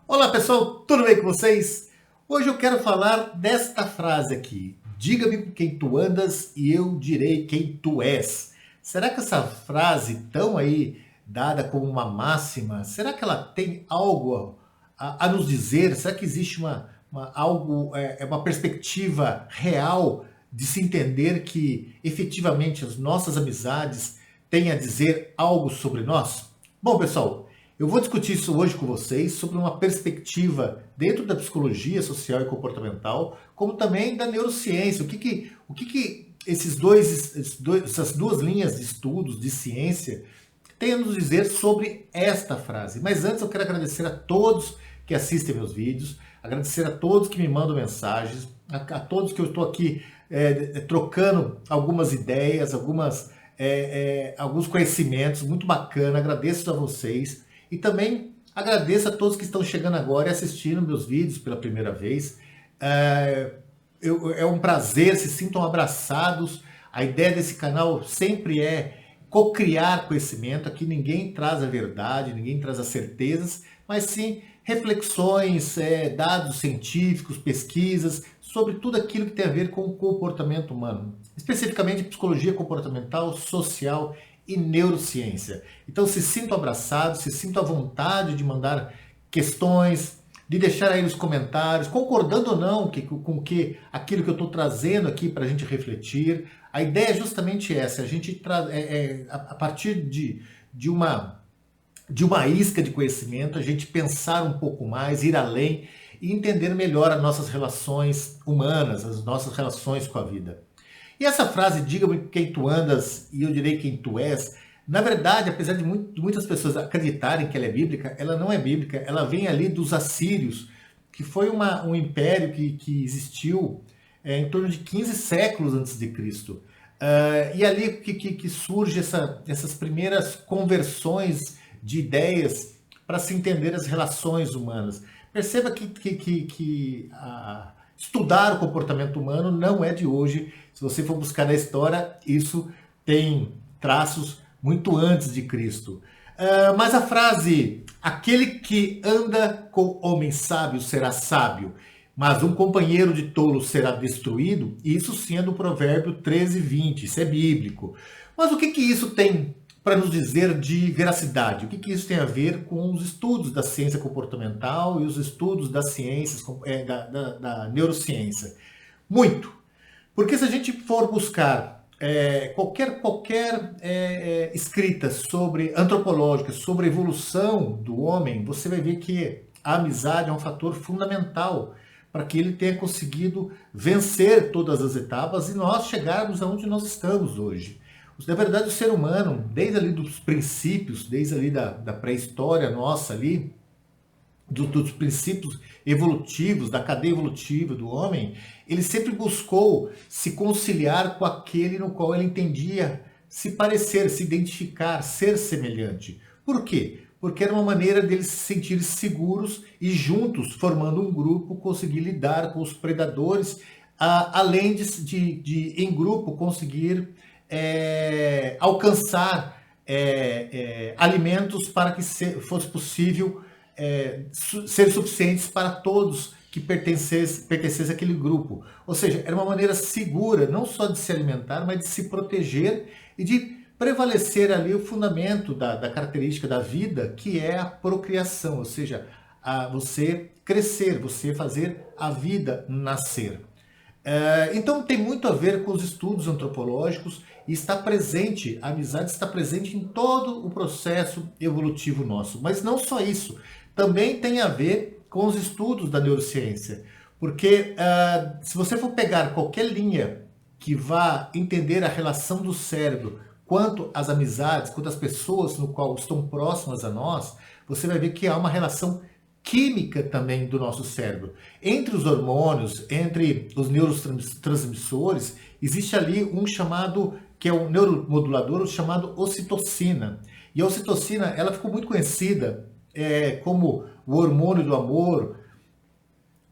Olá pessoal, tudo bem com vocês? Hoje eu quero falar desta frase aqui: diga-me com quem tu andas e eu direi quem tu és. Será que essa frase tão aí dada como uma máxima, será que ela tem algo a nos dizer? Será que existe uma perspectiva real de se entender que efetivamente as nossas amizades têm a dizer algo sobre nós? Bom pessoal, eu vou discutir isso hoje com vocês sobre uma perspectiva dentro da psicologia social e comportamental, como também da neurociência. O que essas duas linhas de estudos, de ciência, têm a nos dizer sobre esta frase. Mas antes eu quero agradecer a todos que assistem meus vídeos, agradecer a todos que me mandam mensagens, a todos que eu estou aqui trocando algumas ideias, alguns conhecimentos, muito bacana, agradeço a vocês. E também agradeço a todos que estão chegando agora e assistindo meus vídeos pela primeira vez. É um prazer, se sintam abraçados. A ideia desse canal sempre é co-criar conhecimento. Aqui ninguém traz a verdade, ninguém traz as certezas, mas sim reflexões, dados científicos, pesquisas, sobre tudo aquilo que tem a ver com o comportamento humano. Especificamente psicologia comportamental, social e neurociência. Então se sintam abraçados, se sintam à vontade de mandar questões, de deixar aí nos comentários, concordando ou não com aquilo que eu estou trazendo aqui para a gente refletir. A ideia é justamente essa, a gente a partir de uma isca de conhecimento, a gente pensar um pouco mais, ir além e entender melhor as nossas relações humanas, as nossas relações com a vida. E essa frase, diga-me quem tu andas e eu direi quem tu és, na verdade, apesar de muitas pessoas acreditarem que ela é bíblica, ela não é bíblica, ela vem ali dos assírios, que foi um império que existiu em torno de 15 séculos antes de Cristo. E ali que surge essas primeiras conversões de ideias para se entender as relações humanas. Perceba que estudar o comportamento humano não é de hoje. Se você for buscar na história, isso tem traços muito antes de Cristo. Mas a frase, aquele que anda com homem sábio será sábio, mas um companheiro de tolo será destruído, isso sim é do provérbio 13:20, isso é bíblico. Mas o que isso tem para nos dizer de veracidade? O que isso tem a ver com os estudos da ciência comportamental e os estudos das ciências, da neurociência? Muito. Porque se a gente for buscar qualquer escrita antropológica sobre a evolução do homem, você vai ver que a amizade é um fator fundamental para que ele tenha conseguido vencer todas as etapas e nós chegarmos aonde nós estamos hoje. Na verdade, o ser humano, desde ali dos princípios, desde ali da pré-história nossa ali, dos princípios evolutivos, da cadeia evolutiva do homem, ele sempre buscou se conciliar com aquele no qual ele entendia se parecer, se identificar, ser semelhante. Por quê? Porque era uma maneira deles se sentirem seguros e juntos, formando um grupo, conseguir lidar com os predadores, além de em grupo conseguir alcançar alimentos para que fosse possível ser suficientes para todos que pertencessem àquele grupo. Ou seja, era uma maneira segura, não só de se alimentar, mas de se proteger e de prevalecer ali o fundamento da característica da vida, que é a procriação, ou seja, você crescer, você fazer a vida nascer. Então tem muito a ver com os estudos antropológicos e está presente, a amizade está presente em todo o processo evolutivo nosso. Mas não só isso, também tem a ver com os estudos da neurociência. Porque se você for pegar qualquer linha que vá entender a relação do cérebro quanto às amizades, quanto às pessoas no qual estão próximas a nós, você vai ver que há uma relação química também do nosso cérebro. Entre os hormônios, entre os neurotransmissores, existe ali um chamado, que é um neuromodulador, chamado ocitocina. E a ocitocina, ela ficou muito conhecida como o hormônio do amor,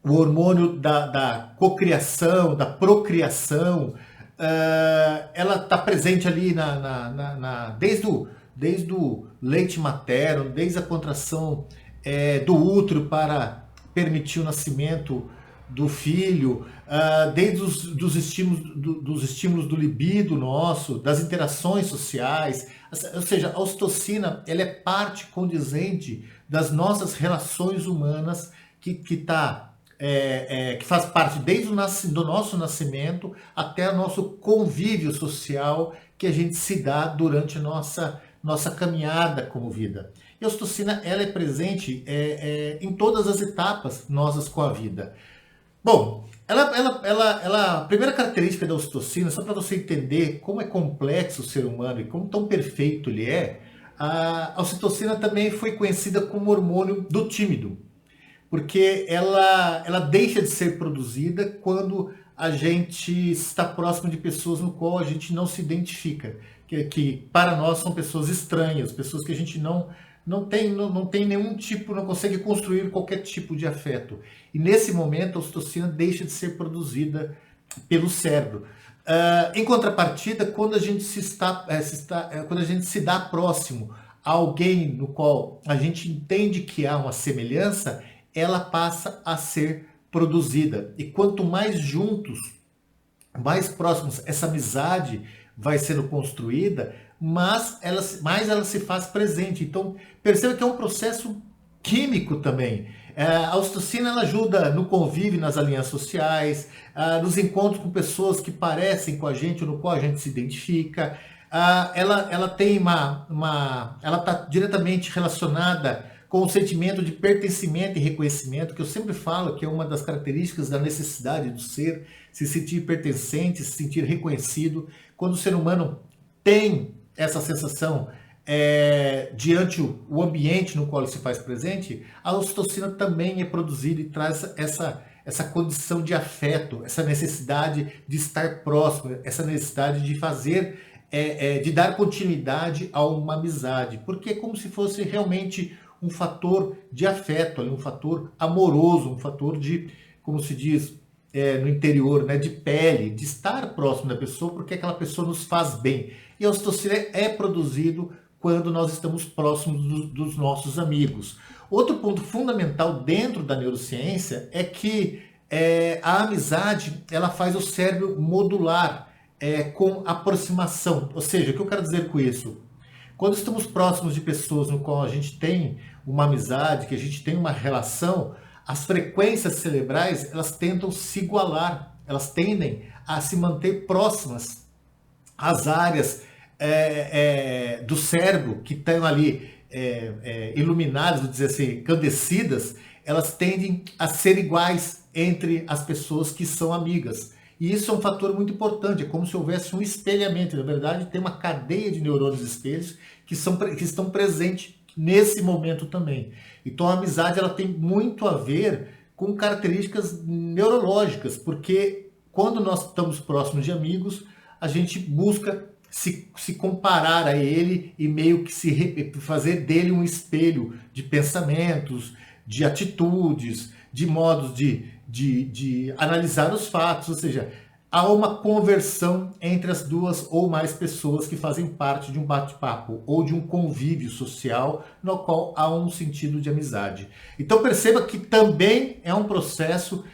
o hormônio da cocriação, da procriação, ela está presente ali desde o leite materno, desde a contração do útero para permitir o nascimento do filho, desde dos estímulos do libido nosso, das interações sociais. Ou seja, a ocitocina ela é parte condizente das nossas relações humanas que faz parte desde do nosso nascimento até o nosso convívio social que a gente se dá durante a nossa caminhada como vida. E a ocitocina ela é presente em todas as etapas nossas com a vida. Bom, a primeira característica da ocitocina, só para você entender como é complexo o ser humano e como tão perfeito ele é, a ocitocina também foi conhecida como hormônio do tímido, porque ela deixa de ser produzida quando a gente está próximo de pessoas no qual a gente não se identifica, que para nós são pessoas estranhas, pessoas que a gente não tem nenhum tipo, não consegue construir qualquer tipo de afeto. E nesse momento a ocitocina deixa de ser produzida pelo cérebro. Em contrapartida, quando a gente quando a gente se dá próximo a alguém no qual a gente entende que há uma semelhança, ela passa a ser produzida. E quanto mais juntos, mais próximos essa amizade vai sendo construída, mais ela se faz presente. Então, perceba que é um processo químico também. A ocitocina ela ajuda no convívio, nas alianças sociais, nos encontros com pessoas que parecem com a gente, ou no qual a gente se identifica. Ela tem ela está diretamente relacionada com o sentimento de pertencimento e reconhecimento, que eu sempre falo que é uma das características da necessidade do ser, se sentir pertencente, se sentir reconhecido. Quando o ser humano tem essa sensação diante o ambiente no qual ele se faz presente, a ocitocina também é produzida e traz essa condição de afeto, essa necessidade de estar próximo, essa necessidade de fazer, de dar continuidade a uma amizade, porque é como se fosse realmente um fator de afeto, um fator amoroso, um fator de, como se diz no interior, né, de pele, de estar próximo da pessoa, porque aquela pessoa nos faz bem. E a ocitocina é produzido quando nós estamos próximos dos nossos amigos. Outro ponto fundamental dentro da neurociência é que a amizade ela faz o cérebro modular com aproximação. Ou seja, o que eu quero dizer com isso? Quando estamos próximos de pessoas no qual a gente tem uma amizade, que a gente tem uma relação, as frequências cerebrais elas tentam se igualar, elas tendem a se manter próximas às áreas do cérebro que estão ali iluminadas, vou dizer assim, encandecidas, elas tendem a ser iguais entre as pessoas que são amigas. E isso é um fator muito importante, é como se houvesse um espelhamento. Na verdade, tem uma cadeia de neurônios espelhos que estão presentes nesse momento também. Então a amizade ela tem muito a ver com características neurológicas, porque quando nós estamos próximos de amigos, a gente busca se comparar a ele e meio que fazer dele um espelho de pensamentos, de atitudes, de modos de analisar os fatos, ou seja, há uma conversão entre as duas ou mais pessoas que fazem parte de um bate-papo ou de um convívio social no qual há um sentido de amizade. Então perceba que também é um processo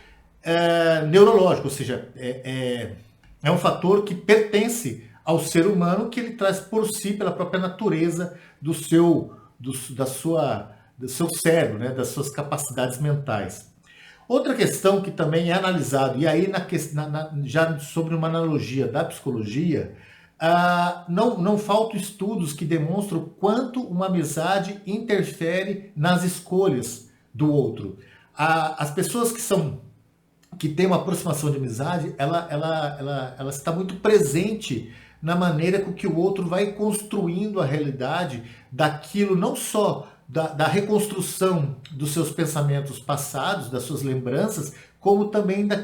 neurológico, ou seja, é um fator que pertence ao ser humano, que ele traz por si, pela própria natureza do seu cérebro, né, das suas capacidades mentais. Outra questão que também é analisado, e aí já sobre uma analogia da psicologia, não faltam estudos que demonstram quanto uma amizade interfere nas escolhas do outro. As pessoas que têm uma aproximação de amizade, ela está muito presente na maneira com que o outro vai construindo a realidade daquilo, não só da reconstrução dos seus pensamentos passados, das suas lembranças, como também da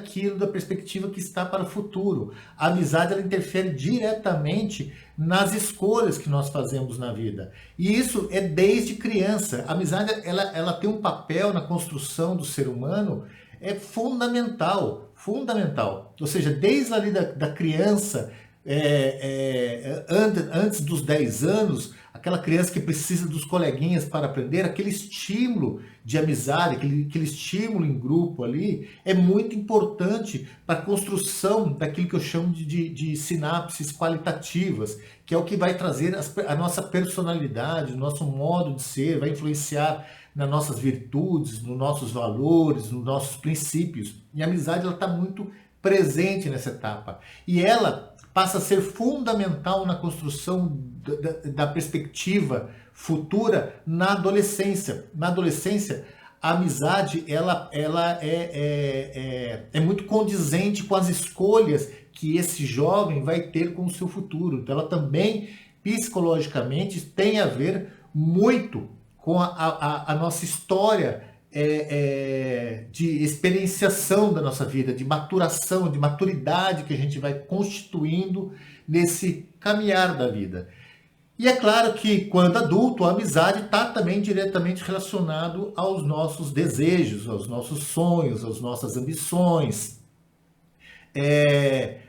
perspectiva que está para o futuro. A amizade ela interfere diretamente nas escolhas que nós fazemos na vida. E isso é desde criança. A amizade ela tem um papel na construção do ser humano fundamental. Ou seja, desde ali da criança, antes dos 10 anos, aquela criança que precisa dos coleguinhas para aprender, aquele estímulo de amizade, aquele estímulo em grupo ali, é muito importante para a construção daquilo que eu chamo de sinapses qualitativas, que é o que vai trazer a nossa personalidade, o nosso modo de ser, vai influenciar nas nossas virtudes, nos nossos valores, nos nossos princípios. E a amizade está muito presente nessa etapa. E ela passa a ser fundamental na construção da perspectiva futura na adolescência. Na adolescência, a amizade ela é muito condizente com as escolhas que esse jovem vai ter com o seu futuro. Então, ela também, psicologicamente, tem a ver muito com a nossa história de experienciação da nossa vida, de maturação, de maturidade que a gente vai constituindo nesse caminhar da vida. E é claro que, quando adulto, a amizade está também diretamente relacionado aos nossos desejos, aos nossos sonhos, às nossas ambições.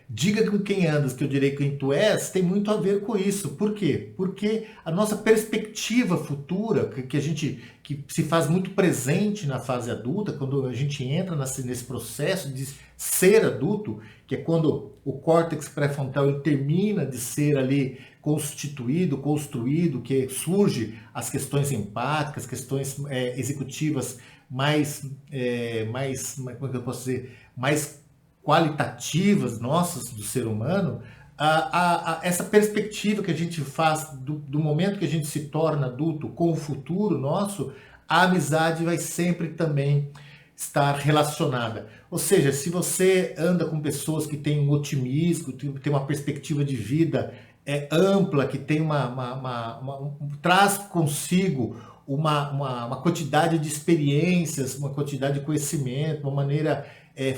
Diga com quem andas, que eu direi quem tu és, tem muito a ver com isso. Por quê? Porque a nossa perspectiva futura, que se faz muito presente na fase adulta, quando a gente entra nesse processo de ser adulto, que é quando o córtex pré-frontal ele termina de ser ali constituído, construído, que surge as questões empáticas, questões executivas como é que eu posso dizer, mais qualitativas nossas do ser humano, essa perspectiva que a gente faz do momento que a gente se torna adulto com o futuro nosso, a amizade vai sempre também estar relacionada. Ou seja, se você anda com pessoas que têm um otimismo, tem uma perspectiva de vida ampla, que tem traz consigo uma quantidade de experiências, uma quantidade de conhecimento, uma maneira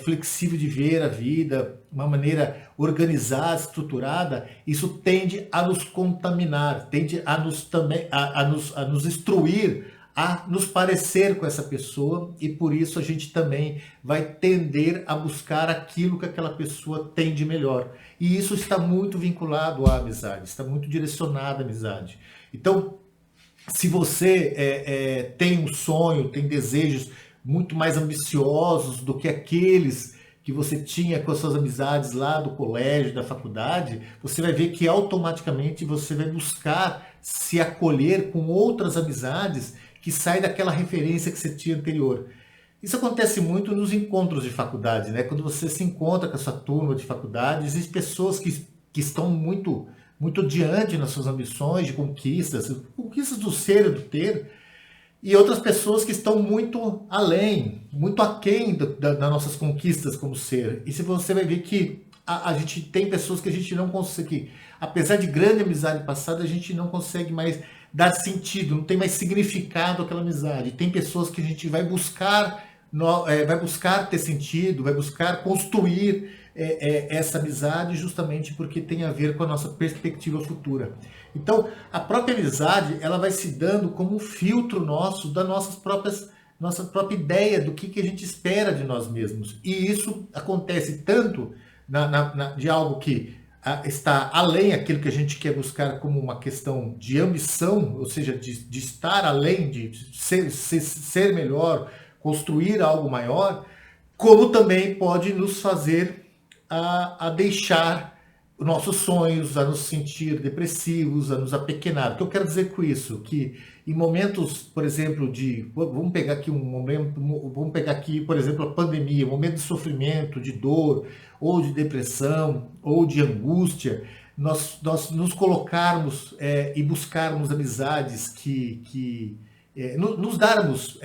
flexível de ver a vida, uma maneira organizada, estruturada, isso tende a nos contaminar, tende a nos instruir, a nos parecer com essa pessoa, e por isso a gente também vai tender a buscar aquilo que aquela pessoa tem de melhor. E isso está muito vinculado à amizade, está muito direcionado à amizade. Então, se você tem um sonho, tem desejos muito mais ambiciosos do que aqueles que você tinha com as suas amizades lá do colégio, da faculdade, você vai ver que automaticamente você vai buscar se acolher com outras amizades que saem daquela referência que você tinha anterior. Isso acontece muito nos encontros de faculdade, né? Quando você se encontra com a sua turma de faculdade, existem pessoas que estão muito adiante nas suas ambições de conquistas do ser e do ter, e outras pessoas que estão muito além, muito aquém das nossas conquistas como ser. E se você vai ver que a gente tem pessoas que a gente não consegue, apesar de grande amizade passada, a gente não consegue mais dar sentido, não tem mais significado aquela amizade. Tem pessoas que a gente vai buscar ter sentido, vai buscar construir essa amizade, justamente porque tem a ver com a nossa perspectiva futura. Então, a própria amizade, ela vai se dando como um filtro nosso da nossa própria ideia do que a gente espera de nós mesmos. E isso acontece tanto de algo que está além daquilo que a gente quer buscar como uma questão de ambição, ou seja, de estar além, de ser melhor, construir algo maior, como também pode nos fazer a deixar nossos sonhos, a nos sentir depressivos, a nos apequenar. O que eu quero dizer com isso? Que em momentos, por exemplo, vamos pegar aqui, por exemplo, a pandemia, um momento de sofrimento, de dor, ou de depressão, ou de angústia, nós nos colocarmos e buscarmos amizades nos darmos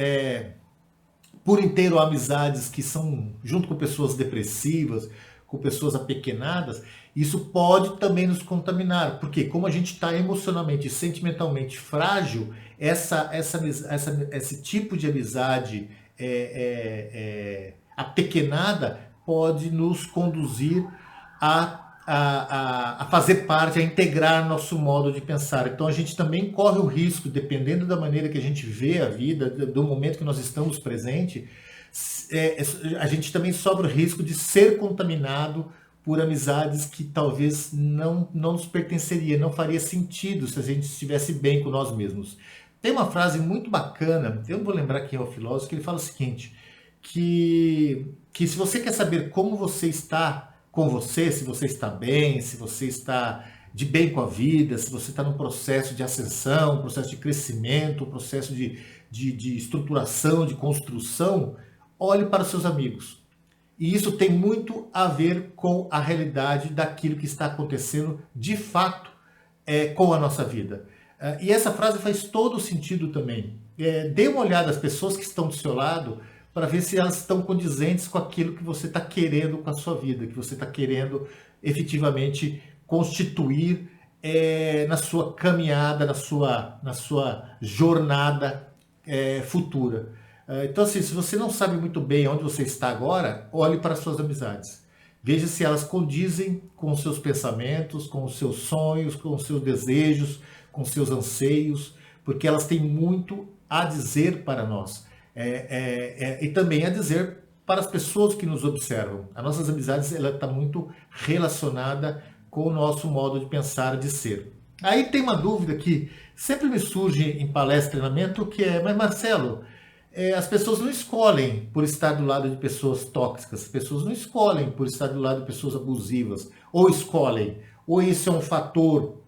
por inteiro amizades que são, junto com pessoas depressivas, com pessoas apequenadas, isso pode também nos contaminar, porque como a gente está emocionalmente e sentimentalmente frágil, esse tipo de amizade apequenada pode nos conduzir a fazer parte, a integrar nosso modo de pensar. Então a gente também corre o risco, dependendo da maneira que a gente vê a vida, do momento que nós estamos presentes, a gente também sofre o risco de ser contaminado por amizades que talvez não nos pertenceria, não faria sentido se a gente estivesse bem com nós mesmos. Tem uma frase muito bacana, eu não vou lembrar quem é o filósofo, que ele fala o seguinte, que se você quer saber como você está com você, se você está bem, se você está de bem com a vida, se você está num processo de ascensão, um processo de crescimento, um processo de estruturação, de construção, olhe para os seus amigos. E isso tem muito a ver com a realidade daquilo que está acontecendo de fato com a nossa vida. E essa frase faz todo sentido também. Dê uma olhada às pessoas que estão do seu lado para ver se elas estão condizentes com aquilo que você está querendo com a sua vida, que você está querendo efetivamente constituir na sua caminhada, na sua jornada futura. Então, assim, se você não sabe muito bem onde você está agora, olhe para as suas amizades. Veja se elas condizem com os seus pensamentos, com os seus sonhos, com os seus desejos, com os seus anseios, porque elas têm muito a dizer para nós. E também a dizer para as pessoas que nos observam. As nossas amizades, ela está muito relacionada com o nosso modo de pensar, de ser. Aí tem uma dúvida que sempre me surge em palestra e treinamento, que é, mas Marcelo, as pessoas não escolhem por estar do lado de pessoas tóxicas, as pessoas não escolhem por estar do lado de pessoas abusivas, ou escolhem, ou isso é um fator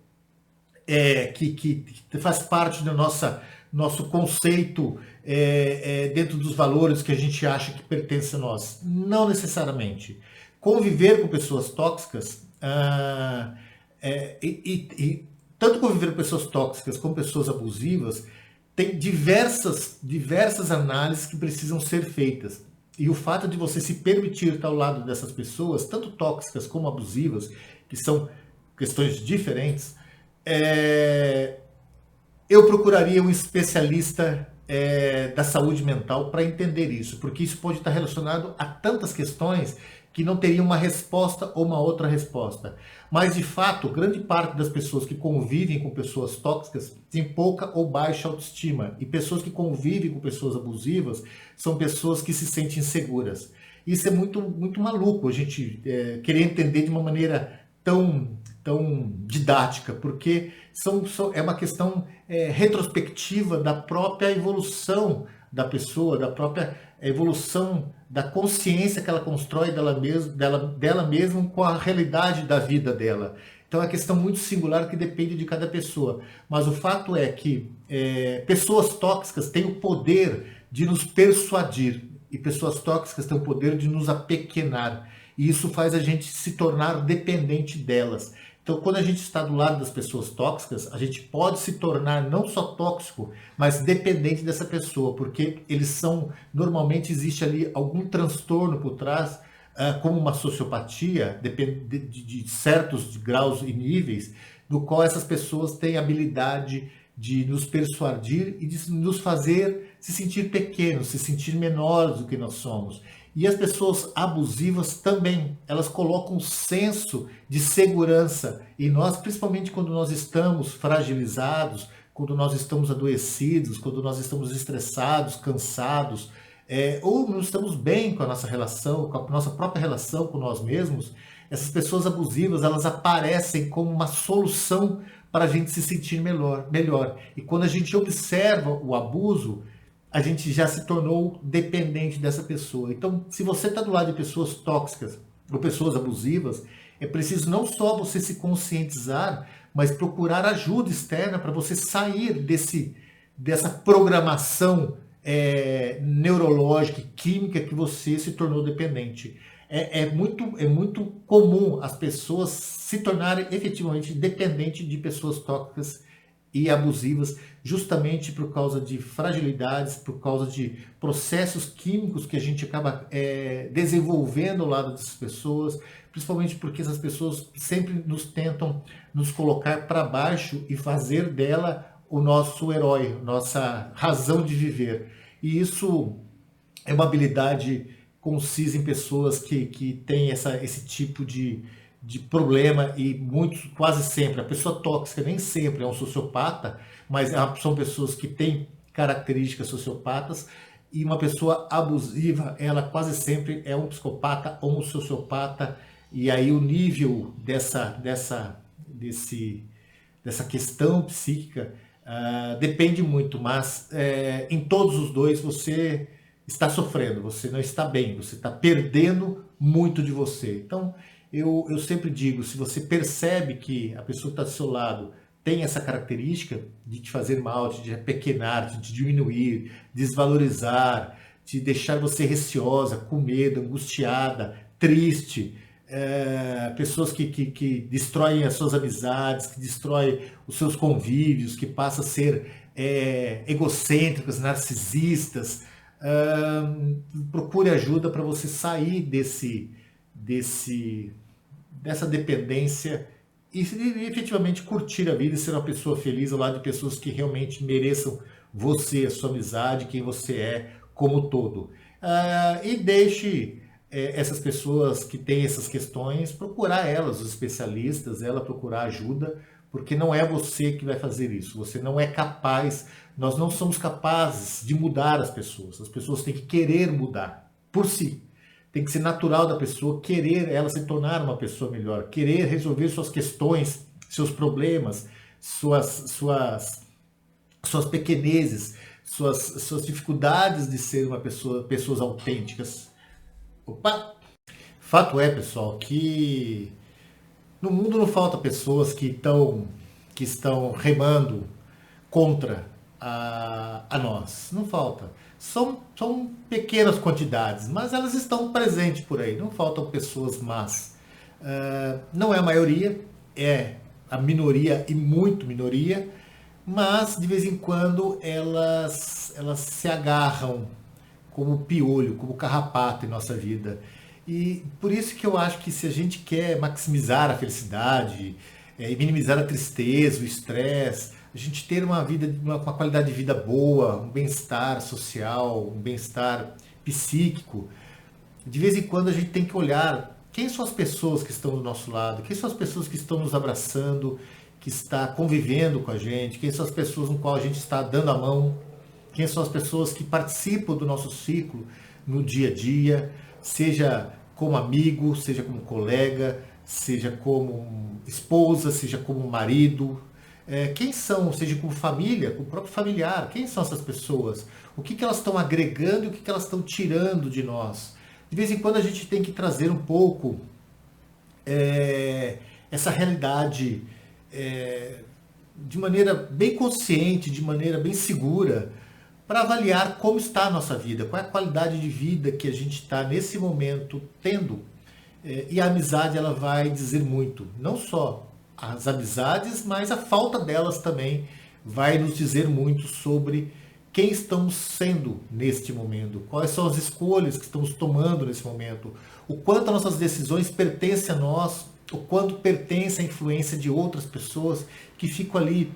que faz parte do nosso conceito dentro dos valores que a gente acha que pertence a nós. Não necessariamente. Conviver com pessoas tóxicas, tanto conviver com pessoas tóxicas como pessoas abusivas, tem diversas análises que precisam ser feitas. E o fato de você se permitir estar ao lado dessas pessoas, tanto tóxicas como abusivas, que são questões diferentes, eu procuraria um especialista da saúde mental para entender isso, porque isso pode estar relacionado a tantas questões que não teria uma resposta ou uma outra resposta. Mas, de fato, grande parte das pessoas que convivem com pessoas tóxicas tem pouca ou baixa autoestima. E pessoas que convivem com pessoas abusivas são pessoas que se sentem inseguras. Isso é muito, muito maluco, a gente querer entender de uma maneira tão didática, porque é uma questão retrospectiva da própria evolução da pessoa, da própria evolução da consciência que ela constrói dela mesma com a realidade da vida dela. Então é uma questão muito singular que depende de cada pessoa. Mas o fato é que pessoas tóxicas têm o poder de nos persuadir e pessoas tóxicas têm o poder de nos apequenar. E isso faz a gente se tornar dependente delas. Então, quando a gente está do lado das pessoas tóxicas, a gente pode se tornar não só tóxico, mas dependente dessa pessoa, porque normalmente existe ali algum transtorno por trás, como uma sociopatia, de certos graus e níveis, no qual essas pessoas têm habilidade de nos persuadir e de nos fazer se sentir pequenos, se sentir menores do que nós somos. E as pessoas abusivas também, elas colocam um senso de segurança em nós, principalmente quando nós estamos fragilizados, quando nós estamos adoecidos, quando nós estamos estressados, cansados, ou não estamos bem com a nossa relação, com a nossa própria relação com nós mesmos. Essas pessoas abusivas, elas aparecem como uma solução para a gente se sentir melhor. E quando a gente observa o abuso, a gente já se tornou dependente dessa pessoa. Então, se você está do lado de pessoas tóxicas ou pessoas abusivas, é preciso não só você se conscientizar, mas procurar ajuda externa para você sair dessa programação neurológica e química que você se tornou dependente. É muito comum as pessoas se tornarem efetivamente dependentes de pessoas tóxicas e abusivas, justamente por causa de fragilidades, por causa de processos químicos que a gente acaba desenvolvendo ao lado dessas pessoas, principalmente porque essas pessoas sempre tentam nos colocar para baixo e fazer dela o nosso herói, nossa razão de viver. E isso é uma habilidade concisa em pessoas que têm esse tipo de problema, e quase sempre, a pessoa tóxica nem sempre é um sociopata, mas são pessoas que têm características sociopatas, e uma pessoa abusiva, ela quase sempre é um psicopata ou um sociopata, e aí o nível dessa questão psíquica depende muito, mas em todos os dois você está sofrendo, você não está bem, você está perdendo muito de você. Então, eu sempre digo, se você percebe que a pessoa que está do seu lado tem essa característica de te fazer mal, de te apequenar, de te diminuir, desvalorizar, de deixar você receosa, com medo, angustiada, triste, pessoas que destroem as suas amizades, que destroem os seus convívios, que passam a ser egocêntricas, narcisistas, procure ajuda para você sair dessa dependência e efetivamente curtir a vida e ser uma pessoa feliz ao lado de pessoas que realmente mereçam você, a sua amizade, quem você é como todo. E deixe essas pessoas que têm essas questões, procurar elas, os especialistas, ela procurar ajuda, porque não é você que vai fazer isso. Você não é capaz, nós não somos capazes de mudar as pessoas têm que querer mudar por si. Tem que ser natural da pessoa querer ela se tornar uma pessoa melhor, querer resolver suas questões, seus problemas, suas pequenezes, suas dificuldades de ser uma pessoas autênticas. Opa! Fato é, pessoal, que no mundo não falta pessoas que estão remando contra a nós. Não falta. São pequenas quantidades, mas elas estão presentes por aí. Não faltam pessoas más. Não é a maioria, é a minoria e muito minoria, mas de vez em quando elas se agarram como piolho, como carrapato em nossa vida. E por isso que eu acho que se a gente quer maximizar a felicidade, e minimizar a tristeza, o estresse, a gente ter uma vida, uma qualidade de vida boa, um bem-estar social, um bem-estar psíquico, de vez em quando a gente tem que olhar quem são as pessoas que estão do nosso lado, quem são as pessoas que estão nos abraçando, que está convivendo com a gente, quem são as pessoas com qual a gente está dando a mão, quem são as pessoas que participam do nosso ciclo no dia a dia, seja como amigo, seja como colega, seja como esposa, seja como marido. Quem são, seja como família, com o próprio familiar, quem são essas pessoas? O que elas estão agregando e o que elas estão tirando de nós? De vez em quando a gente tem que trazer um pouco essa realidade de maneira bem consciente, de maneira bem segura, para avaliar como está a nossa vida, qual é a qualidade de vida que a gente está nesse momento tendo. E a amizade ela vai dizer muito, não só as amizades, mas a falta delas também vai nos dizer muito sobre quem estamos sendo neste momento, quais são as escolhas que estamos tomando nesse momento, o quanto as nossas decisões pertencem a nós, o quanto pertence à influência de outras pessoas que ficam ali,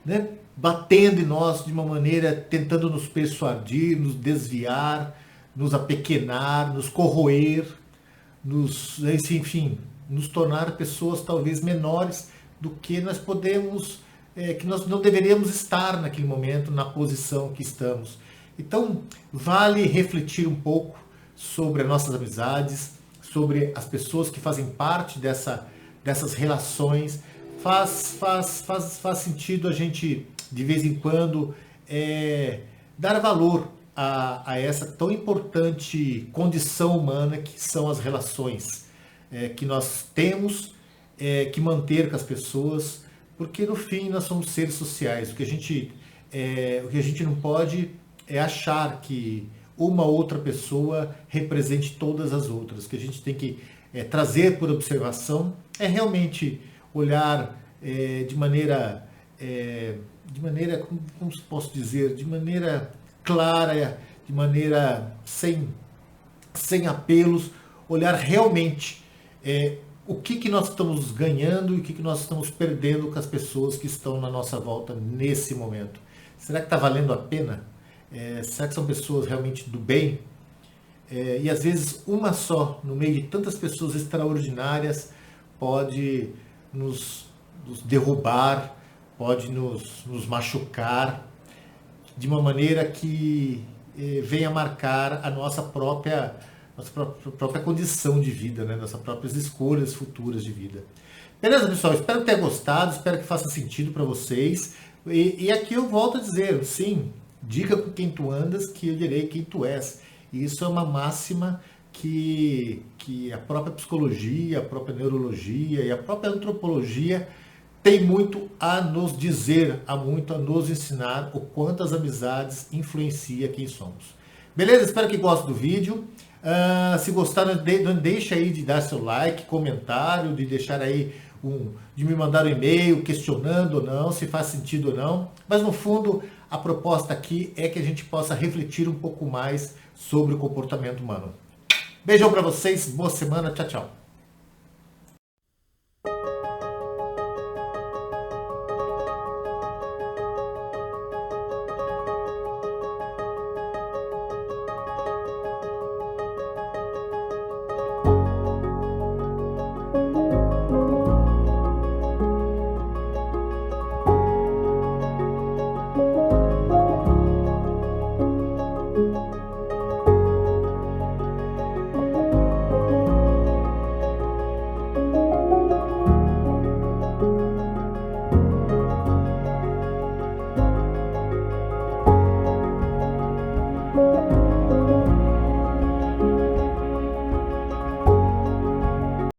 né, batendo em nós de uma maneira, tentando nos persuadir, nos desviar, nos apequenar, nos corroer, enfim, nos tornar pessoas talvez menores do que nós podemos, que nós não deveríamos estar naquele momento, na posição que estamos. Então, vale refletir um pouco sobre as nossas amizades, sobre as pessoas que fazem parte dessas relações. Faz sentido a gente, de vez em quando, dar valor a essa tão importante condição humana que são as relações que nós temos que manter com as pessoas, porque no fim nós somos seres sociais. O que a gente não pode é achar que uma outra pessoa represente todas as outras. O que a gente tem que trazer por observação é realmente olhar de maneira, como posso dizer, de maneira clara, de maneira sem apelos, olhar realmente o que nós estamos ganhando e o que nós estamos perdendo com as pessoas que estão na nossa volta nesse momento. Será que está valendo a pena? Será que são pessoas realmente do bem? E às vezes uma só, no meio de tantas pessoas extraordinárias, pode nos derrubar, pode nos machucar de uma maneira que venha marcar a nossa própria nossa própria condição de vida, né? Nossas próprias escolhas futuras de vida. Beleza, pessoal? Espero que tenha gostado, espero que faça sentido para vocês. E aqui eu volto a dizer, sim, diga com quem tu andas que eu direi quem tu és. E isso é uma máxima que a própria psicologia, a própria neurologia e a própria antropologia tem muito a nos dizer, há muito a nos ensinar o quanto as amizades influenciam quem somos. Beleza? Espero que gostem do vídeo. Se gostaram, não deixe aí de dar seu like, comentário, de deixar aí de me mandar um e-mail questionando ou não, se faz sentido ou não. Mas no fundo, a proposta aqui é que a gente possa refletir um pouco mais sobre o comportamento humano. Beijão para vocês, boa semana, tchau, tchau.